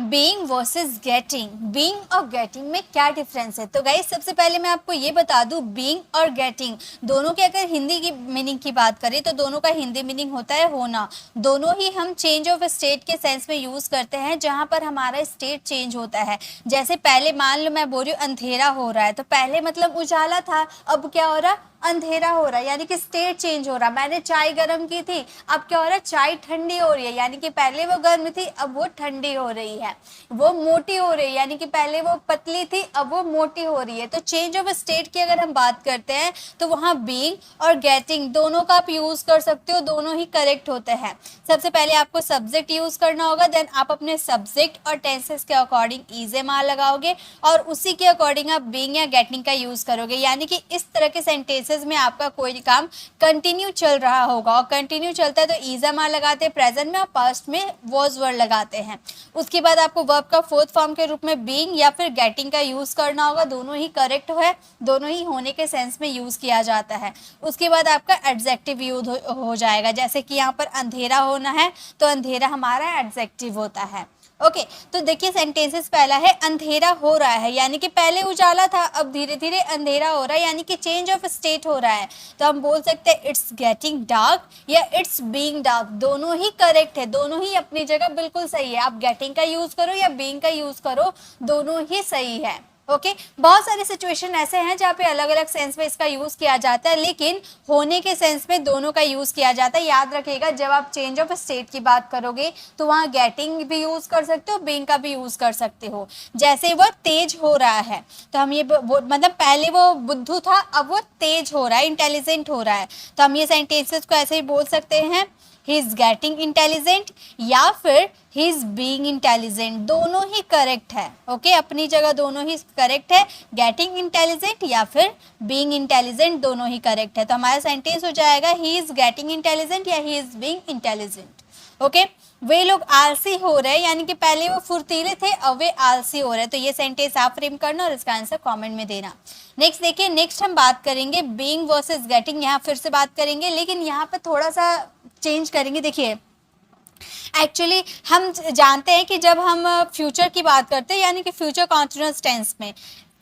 Being versus getting, being और getting में क्या डिफरेंस है? तो गाइस सबसे पहले मैं आपको ये बता दूं, बीइंग और गेटिंग दोनों के अगर हिंदी की मीनिंग की बात करें तो दोनों का हिंदी मीनिंग होता है होना। दोनों ही हम चेंज ऑफ स्टेट के सेंस में यूज करते हैं, जहां पर हमारा स्टेट चेंज होता है। जैसे पहले मान लो मैं बोल रही हूँ अंधेरा हो रहा है, तो पहले मतलब उजाला था, अब क्या हो रहा, अंधेरा हो रहा है, यानी कि स्टेट चेंज हो रहा। मैंने चाय गर्म की थी, अब क्या हो रहा है, चाय ठंडी हो रही है, यानी कि पहले वो गर्म थी अब वो ठंडी हो रही है। वो मोटी हो रही है, यानी कि पहले वो पतली थी अब वो मोटी हो रही है। तो चेंज ऑफ स्टेट की अगर हम बात करते हैं तो वहाँ बीइंग और गेटिंग दोनों का आप यूज कर सकते हो, दोनों ही करेक्ट होते हैं। सबसे पहले आपको सब्जेक्ट यूज करना होगा, देन आप अपने सब्जेक्ट और टेंसेस के अकॉर्डिंग इज एम आर लगाओगे और उसी के अकॉर्डिंग आप बीइंग या गेटिंग का यूज करोगे। यानी कि इस तरह के सेंटेंसेस में आपका कोई काम कंटिन्यू चल रहा होगा, और कंटिन्यू चलता है तो इज एम आर लगाते हैं प्रेजेंट में, और पास्ट में वॉज वर्ड लगाते हैं। उसके बाद आपको वर्ब का फोर्थ फॉर्म के रूप में बीइंग या फिर गेटिंग का यूज करना होगा। दोनों ही करेक्ट है, दोनों ही होने के सेंस में यूज किया जाता है। उसके बाद आपका एडजेक्टिव यूज हो जाएगा, जैसे कि यहाँ पर अंधेरा होना है तो अंधेरा हमारा एडजेक्टिव होता है। ओके तो देखिए सेंटेंसेस पहला है अंधेरा हो रहा है, यानी कि पहले उजाला था अब धीरे धीरे अंधेरा हो रहा है, यानी कि चेंज ऑफ स्टेट हो रहा है। तो हम बोल सकते हैं इट्स गेटिंग डार्क या इट्स बीइंग डार्क। दोनों ही करेक्ट है, दोनों ही अपनी जगह बिल्कुल सही है। आप गेटिंग का यूज करो या बीइंग का यूज करो, दोनों ही सही है। ओके बहुत सारे सिचुएशन ऐसे हैं जहाँ पे अलग अलग सेंस में इसका यूज किया जाता है, लेकिन होने के सेंस में दोनों का यूज किया जाता है। याद रखिएगा जब आप चेंज ऑफ स्टेट की बात करोगे तो वहाँ गेटिंग भी यूज कर सकते हो, बीइंग का भी यूज कर सकते हो। जैसे वो तेज हो रहा है तो हम ये मतलब पहले वो बुद्धू था अब वो तेज हो रहा है, इंटेलिजेंट हो रहा है, तो हम ये सेंटेंसेस को ऐसे ही बोल सकते हैं ही इज गेटिंग इंटेलिजेंट या फिर ही इज बीइंग इंटेलिजेंट। दोनों ही करेक्ट है। ओके अपनी जगह दोनों ही करेक्ट है, गेटिंग इंटेलिजेंट या फिर बीइंग इंटेलिजेंट दोनों ही करेक्ट है। तो हमारा सेंटेंस हो जाएगा ही इज गेटिंग इंटेलिजेंट या he is being intelligent. Okay वे लोग आलसी हो रहे हैं, यानी कि पहले वो फुर्तीले थे अब वे आलसी हो रहे हैं। तो ये सेंटेंस आप फ्रेम करना और इसका आंसर कमेंट में देना। नेक्स्ट देखिए, नेक्स्ट हम बात करेंगे बीइंग वर्सेस गेटिंग। यहाँ फिर से बात करेंगे लेकिन यहाँ पे थोड़ा सा चेंज करेंगे। देखिए एक्चुअली हम जानते हैं कि जब हम फ्यूचर की बात करते हैं यानी कि फ्यूचर कॉन्टिन्यूअस टेंस में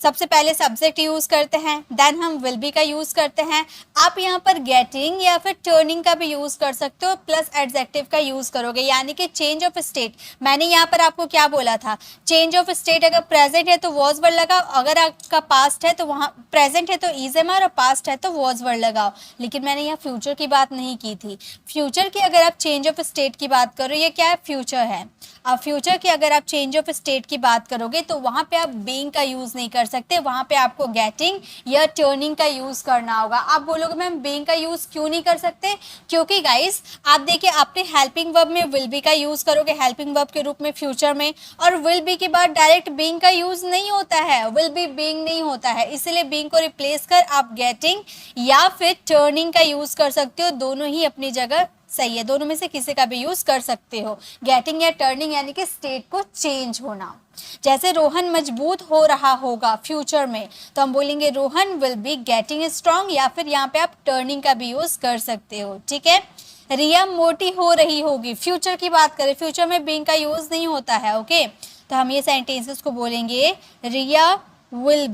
सबसे पहले सब्जेक्ट यूज करते हैं, देन हम विल बी का यूज करते हैं। आप यहाँ पर गेटिंग या फिर टर्निंग का भी यूज कर सकते हो, प्लस एडजेक्टिव का यूज करोगे, यानी कि चेंज ऑफ स्टेट। मैंने यहाँ पर आपको क्या बोला था, चेंज ऑफ स्टेट अगर प्रेजेंट है तो वॉज वर्ड लगाओ, अगर आपका पास्ट है तो वहाँ प्रेजेंट है तो इज एम आर और पास्ट है तो वॉज वर्ड लगाओ। लेकिन मैंने यहाँ फ्यूचर की बात नहीं की थी। फ्यूचर की अगर आप चेंज ऑफ स्टेट की बात करो, ये क्या है, फ्यूचर है। अब फ्यूचर की अगर आप चेंज ऑफ स्टेट की बात करोगे तो वहाँ पे आप बीइंग का यूज नहीं कर सकते, वहाँ पे आपको गेटिंग या टर्निंग का यूज करना होगा। आप बोलोगे मैम बीइंग का यूज क्यों नहीं कर सकते, क्योंकि गाइस आप देखिए आपने हेल्पिंग वर्ब में विल बी का यूज करोगे हेल्पिंग वर्ब के रूप में फ्यूचर में, और विल बी के बाद डायरेक्ट बीइंग का यूज नहीं होता है, विल बी बीइंग नहीं होता है, इसलिए बीइंग को रिप्लेस कर आप गेटिंग या फिर टर्निंग का यूज कर सकते हो। दोनों ही अपनी जगह सही है, दोनों में से किसी का भी यूज कर सकते हो। गेटिंग या टर्निंग यानी कि स्टेट को चेंज होना। जैसे रोहन मजबूत हो रहा होगा फ्यूचर में, तो हम बोलेंगे Rohan will be getting strong, या फिर यहाँ पे आप टर्निंग का भी यूज कर सकते हो। ठीक है, रिया मोटी हो रही होगी, फ्यूचर की बात करें, फ्यूचर में बीइंग का यूज नहीं होता है। ओके तो हम ये सेंटेंसेस को बोलेंगे रिया विल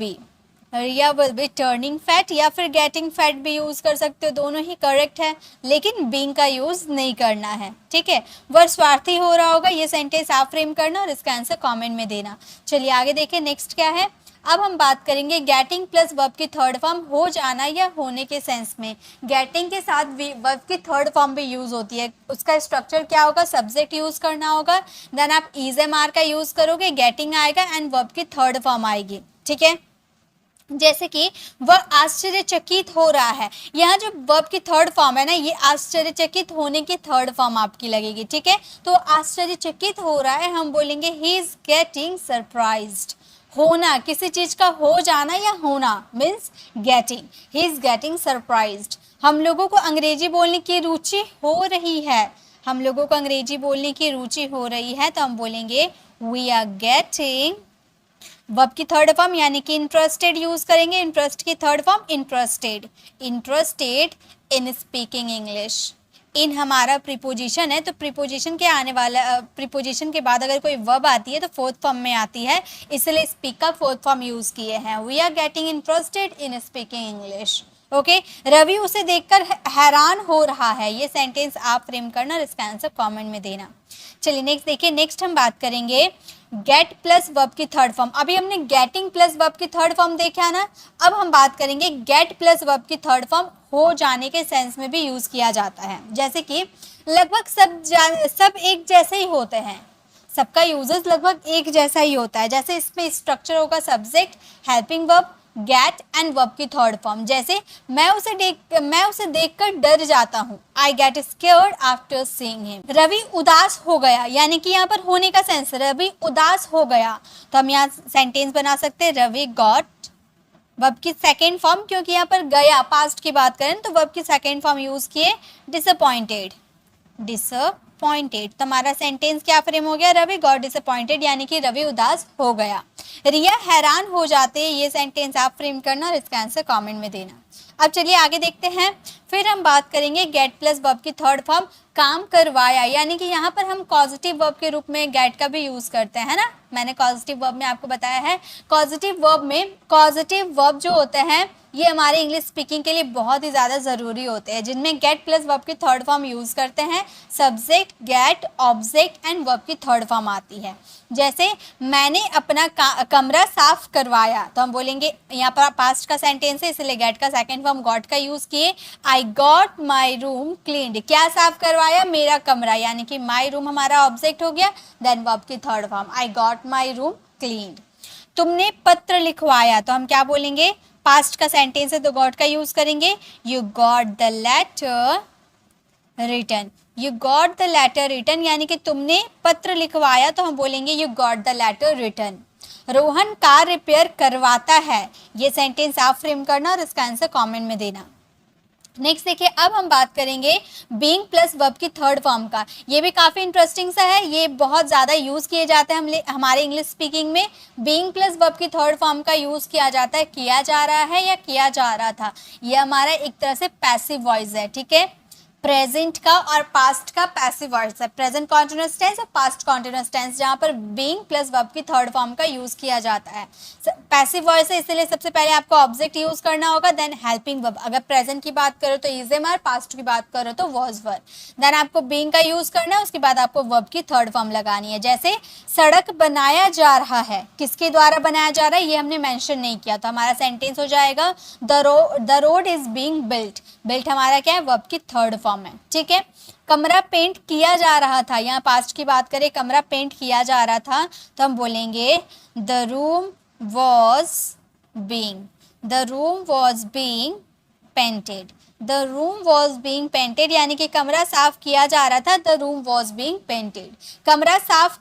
बी टर्निंग फैट, या फिर गेटिंग फैट भी यूज कर सकते हो, दोनों ही करेक्ट है, लेकिन बीइंग का यूज नहीं करना है। ठीक है, वह स्वार्थी हो रहा होगा, ये सेंटेंस आप फ्रेम करना और इसका आंसर कमेंट में देना। चलिए आगे देखिए नेक्स्ट क्या है। अब हम बात करेंगे गेटिंग प्लस वर्ब की थर्ड फॉर्म हो जाना या होने के सेंस में। गेटिंग के साथ वर्ब की थर्ड फॉर्म भी यूज होती है। उसका स्ट्रक्चर क्या होगा, सब्जेक्ट यूज करना होगा, देन आप इज एम आर का यूज करोगे, गेटिंग आएगा एंड वर्ब की थर्ड फॉर्म आएगी। ठीक है, जैसे कि वह आश्चर्यचकित हो रहा है, यहाँ जो वर्ब की थर्ड फॉर्म है ना, ये आश्चर्यचकित होने की थर्ड फॉर्म आपकी लगेगी। ठीक है, तो आश्चर्यचकित हो रहा है, हम बोलेंगे ही इज गेटिंग सरप्राइज्ड। होना, किसी चीज का हो जाना या होना means getting, he is getting surprised. हम लोगों को अंग्रेजी बोलने की रुचि हो रही है, हम लोगों को अंग्रेजी बोलने की रुचि हो रही है, तो हम बोलेंगे वी आर गेटिंग वर्ब की थर्ड फॉर्म यानी कि इंटरेस्टेड यूज करेंगे, इंटरेस्ट की third form interested in speaking English, in हमारा प्रीपोजिशन है, तो प्रीपोजिशन के आने वाला प्रीपोजिशन के बाद अगर कोई वर्ब आती है तो फोर्थ फॉर्म में आती है, इसलिए स्पीक का फोर्थ फॉर्म यूज किए हैं। We are getting interested in speaking English. Okay, Ravi उसे देखकर हैरान हो रहा है। ये सेंटेंस आप फ्रेम करना और इसका आंसर कमेंट में देना। चलिए नेक्स्ट देखिए, नेक्स्ट हम बात करेंगे गेट प्लस वर्ब की थर्ड फॉर्म। अभी हमने गेटिंग प्लस वर्ब की थर्ड फॉर्म देखा ना, अब हम बात करेंगे गेट प्लस वर्ब की थर्ड फॉर्म हो जाने के सेंस में भी यूज किया जाता है। जैसे कि लगभग सब एक जैसे ही होते हैं, सबका यूजेस लगभग एक जैसा ही होता है। जैसे इसमें स्ट्रक्चर होगा subject, helping verb, get and verb की थर्ड फॉर्म। जैसे मैं उसे देखकर डर जाता हूँ, I get scared after seeing him. Ravi उदास हो गया, यानी कि यहाँ पर होने का सेंस, रवि उदास हो गया, तो हम यहाँ सेंटेंस बना सकते हैं रवि गॉट, वर्ब की सेकेंड फॉर्म, क्योंकि यहाँ पर गया पास्ट की बात करें तो वर्ब की सेकेंड फॉर्म यूज किए डिसअपॉइंटेड। तो हमारा सेंटेंस क्या फ्रेम हो गया, रवि गॉट डिसअपॉइंटेड, यानी कि रवि उदास हो गया। रिया हैरान हो जाते, ये सेंटेंस आप फ्रेम करना और इसका आंसर कमेंट में देना। अब चलिए आगे देखते हैं, फिर हम बात करेंगे गेट प्लस वर्ब की थर्ड फॉर्म काम करवाया, यानी कि यहाँ पर हम कॉजेटिव वर्ब के रूप में गेट का भी यूज करते हैं ना। मैंने कॉजेटिव वर्ब में आपको बताया है, पॉजिटिव वर्ब जो होते हैं ये हमारे इंग्लिश स्पीकिंग के लिए बहुत ही ज़्यादा ज़रूरी होते हैं, जिनमें गेट प्लस वर्ब की थर्ड फॉर्म यूज़ करते हैं। Subject, get, object and verb की थर्ड फॉर्म आती है। जैसे मैंने अपना कमरा साफ करवाया, तो हम बोलेंगे, यहाँ पर पास्ट का सेंटेंस है इसलिए गेट का सेकंड फॉर्म गॉट का यूज़ किए। I got my room cleaned, क्या साफ करवाया, मेरा कमरा, यानी कि माई रूम हमारा ऑब्जेक्ट हो गया। देन वर्ब की third form I got my room cleaned. तुमने पत्र लिखवाया, तो हम क्या बोलेंगे, पास्ट का सेंटेंस है तो गॉट का यूज करेंगे। You got the letter written, you got the letter written, यानी कि तुमने पत्र लिखवाया, तो हम बोलेंगे you got the letter written. Rohan car repair करवाता है, ये सेंटेंस आप फ्रेम करना और इसका आंसर कमेंट में देना। नेक्स्ट देखिए, अब हम बात करेंगे बीइंग प्लस वर्ब की थर्ड फॉर्म का। ये भी काफ़ी इंटरेस्टिंग सा है, ये बहुत ज़्यादा यूज़ किए जाते हैं हमारे इंग्लिश स्पीकिंग में। बीइंग प्लस वर्ब की थर्ड फॉर्म का यूज़ किया जाता है, किया जा रहा है या किया जा रहा था। ये हमारा एक तरह से पैसिव वॉइस है, ठीक है। प्रेजेंट का और पास्ट का पैसिव वॉइस है, प्रेजेंट कॉन्टिन्यूअस टेंस और पास्ट कॉन्टिन्यूअस टेंस, जहाँ पर बीइंग प्लस वर्ब की थर्ड फॉर्म का यूज किया जाता है। पैसिव वॉइस है इसलिए सबसे पहले आपको ऑब्जेक्ट यूज करना होगा, देन हेल्पिंग वर्ब। अगर प्रेजेंट की बात करो तो इज एम आर, पास्ट की बात करो तो वॉज वर, देन आपको बीइंग का यूज करना है, उसके बाद आपको वर्ब की थर्ड फॉर्म लगानी है। जैसे सड़क बनाया जा रहा है, किसके द्वारा बनाया जा रहा है ये हमने मेंशन नहीं किया, तो हमारा सेंटेंस हो जाएगा the road is being built. Built हमारा क्या है, वर्ब की थर्ड फॉर्म है, ठीक है। कमरा पेंट किया जा रहा था, यहाँ पास्ट की बात करें, कमरा पेंट किया जा रहा था, तो हम बोलेंगे the room was being, the room was being painted, the room was being painted, यानी कि कमरा साफ किया जा रहा था, the room was being painted. कमरा साफ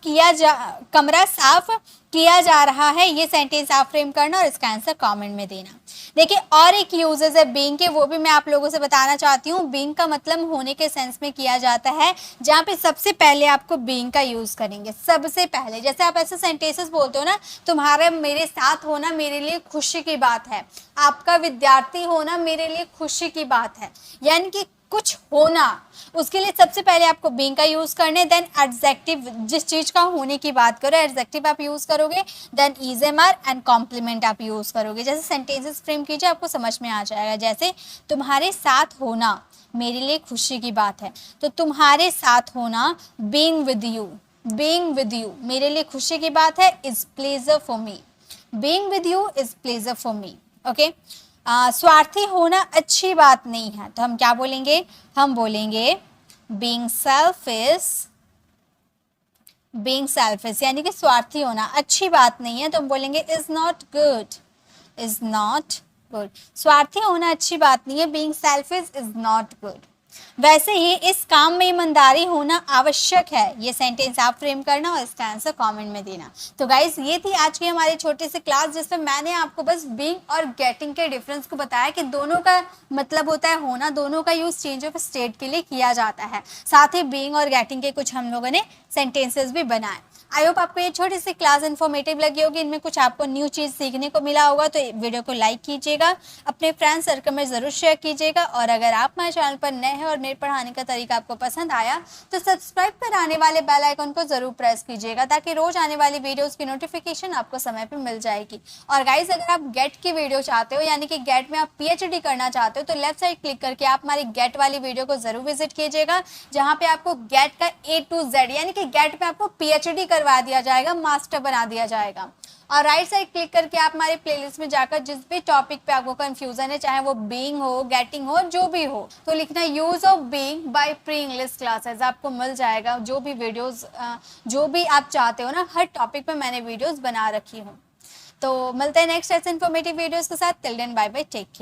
किया जा रहा है, ये सेंटेंस आप फ्रेम करना और इसका आंसर कमेंट में देना। देखिए और एक यूजेस है बीइंग के, वो भी मैं आप लोगों से बताना चाहती हूँ। बीइंग का मतलब होने के सेंस में किया जाता है, जहाँ पे सबसे पहले आपको बीइंग का यूज करेंगे, सबसे पहले। जैसे आप ऐसे सेंटेंसेस बोलते हो ना, तुम्हारे मेरे साथ होना मेरे लिए खुशी की बात है, आपका विद्यार्थी होना मेरे लिए खुशी की बात है, यानी कि कुछ होना, उसके लिए सबसे पहले आपको बीइंग का यूज करने, देन एडजेक्टिव, जिस चीज का होने की बात करो एडजेक्टिव आप यूज करोगे, then is am are and complement आप यूज करोगे। जैसे सेंटेंसेस फ्रेम कीजिए, आपको समझ में आ जाएगा। जैसे तुम्हारे साथ होना मेरे लिए खुशी की बात है, तो तुम्हारे साथ होना बीइंग विद यू मेरे लिए खुशी की बात है, is pleasure for me, being with you is pleasure for me, okay. स्वार्थी होना अच्छी बात नहीं है, तो हम क्या बोलेंगे, हम बोलेंगे बीइंग सेल्फिश, यानी कि स्वार्थी होना अच्छी बात नहीं है, तो हम बोलेंगे इज नॉट गुड। स्वार्थी होना अच्छी बात नहीं है, being selfish is not good. वैसे ही इस काम में ईमानदारी होना आवश्यक है, ये सेंटेंस आप फ्रेम करना और इसका आंसर कमेंट में देना। तो गाइज ये थी आज की हमारी छोटी सी क्लास, जिसमें मैंने आपको बस बीइंग और गेटिंग के डिफरेंस को बताया कि दोनों का मतलब होता है होना, दोनों का यूज चेंज ऑफ स्टेट के लिए किया जाता है। साथ ही बीइंग और गेटिंग के कुछ हम लोगों ने सेंटेंसेस भी बनाए। आई होप आपको ये छोटी सी क्लास इन्फॉर्मेटिव लगी होगी, इनमें कुछ आपको न्यू चीज़ सीखने को मिला होगा। तो वीडियो को लाइक कीजिएगा, अपने फ्रेंड सर्कल में ज़रूर शेयर कीजिएगा, और अगर आप हमारे चैनल पर नए हैं और मेरे पढ़ाने का तरीका आपको पसंद आया तो सब्सक्राइब कर आने वाले बेल आइकन को ज़रूर प्रेस कीजिएगा, ताकि रोज़ आने वाली वीडियोज़ की नोटिफिकेशन आपको समय पर मिल जाएगी। और गाइज, अगर आप गेट की वीडियो चाहते हो, यानी कि गेट में आप PhD करना चाहते हो, तो लेफ्ट साइड क्लिक करके आप हमारी गेट वाली वीडियो को ज़रूर विजिट कीजिएगा, जहाँ पे आपको गेट का A to Z यानी कि गेट में आपको PhD करवा दिया जाएगा, मास्टर बना दिया जाएगा। और राइट साइड क्लिक करके आप हमारे प्लेलिस्ट में जाकर जिस भी टॉपिक पे आपको कंफ्यूजन है, चाहे वो बीइंग हो, गेटिंग हो, जो भी हो, तो लिखना use of being by pre English classes, आपको मिल जाएगा। जो भी वीडियोस जो भी आप चाहते हो ना, हर टॉपिक पे मैंने वीडियोस बना रखी हूँ। तो मिलते हैं नेक्स्ट ऐसे इन्फॉर्मेटिव वीडियोस के साथ। Till then bye bye, take care.